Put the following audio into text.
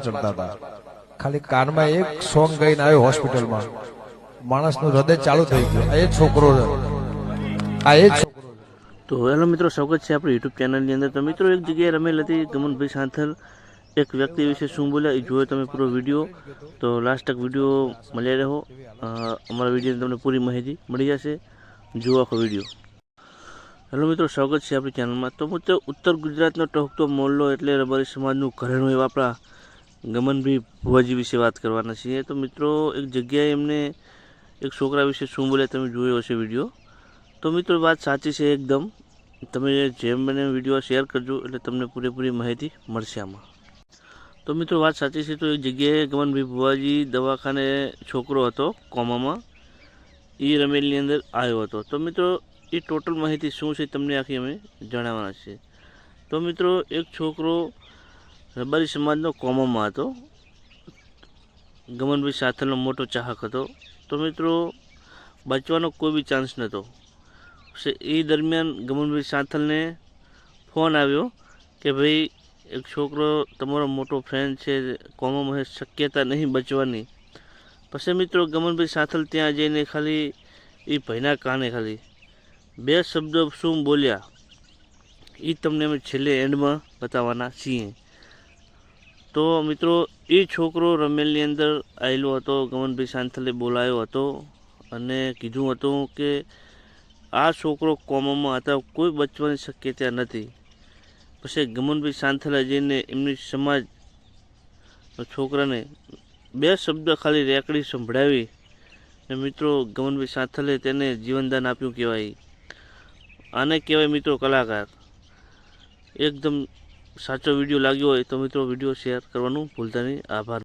ચડતા હતા. ખાલી કાનમાં એક સોંગ ગાઈને આવ્યો હોસ્પિટલમાં, માણસનું હૃદય ચાલુ થઈ ગયું. આ એ છોકરો છે, આ એ છોકરો. તો હેલો મિત્રો, સ્વાગત છે આપણી યુટ્યુબ ચેનલની અંદર. તો મિત્રો, એક જગ્યાએ રમેલ હતી ગમનભાઈ સાંથલ એક વ્યક્તિ વિશે શું બોલ્યા એ જોયો તમે પૂરો વિડીયો. તો લાસ્ટ તક વિડીયો મળ્યા રહો. અમારા વિડીયોની તમને પૂરી માહિતી મળી જશે. જુઓ આખો વિડીયો. હેલો મિત્રો, સ્વાગત છે આપણી ચેનલમાં. તો મિત્રો, ઉત્તર ગુજરાતનો ટહુકતો મોહલ્લો એટલે રબારી સમાજનું ઘરેણું એવા આપણા ગમનભાઈ ભુવાજી વિશે વાત કરવાના છીએ. તો મિત્રો, એક જગ્યાએ એમને એક છોકરા વિશે શું બોલ્યા તમે જોયો હશે વિડીયો. તો મિત્રો, વાત સાચી છે એકદમ. તમે જેમ મને વિડીયો શેર કરજો એટલે તમને પૂરેપૂરી માહિતી મળશે આમાં. તો મિત્રો, વાત સાચી છે. તો એક જગ્યાએ ગમનભાઈ ભુવાજી દવાખાને છોકરો હતો કોમામાં, એ રમેલની અંદર આવ્યો હતો. તો મિત્રો, એ ટોટલ માહિતી શું છે તમને આખી અમે જણાવવાના છે. તો મિત્રો, એક છોકરો રબારી સમાજનો કોમામાં હતો. ગમનભાઈ સાંથલનો મોટો ચાહક હતો. તો મિત્રો, બચવાનો કોઈ બી ચાન્સ નહોતો. એ દરમિયાન ગમનભાઈ સાંથલને ફોન આવ્યો કે ભાઈ, એક છોકરો તમારો મોટો ફ્રેન્ડ છે, કોમામાં શક્યતા નહીં બચવાની. પછી મિત્રો, ગમનભાઈ સાંથલ ત્યાં જઈને ખાલી એ ભાઈના કાને ખાલી 2 શબ્દો શું બોલ્યા એ તમને અમે છેલ્લે એન્ડમાં બતાવવાના છીએ. તો મિત્રો, એ છોકરો રમેલની અંદર આવેલો હતો. ગમનભાઈ સાંથલે બોલાયો હતો અને કીધું હતું કે આ છોકરો કોમામાં હતા, કોઈ બચવાની શક્યતા નથી. પછી ગમનભાઈ સાંથલે જઈને એમની સમાજ છોકરાને 2 શબ્દ ખાલી રેકડી સંભળાવી અને મિત્રો, ગમનભાઈ સાંથલે તેને જીવનદાન આપ્યું કહેવાય. આને કહેવાય મિત્રો કલાકાર. એકદમ સાચો વિડીયો લાગ્યો હોય તો મિત્રો, વિડીયો શેર કરવાનું ભૂલતા નહીં. આભાર.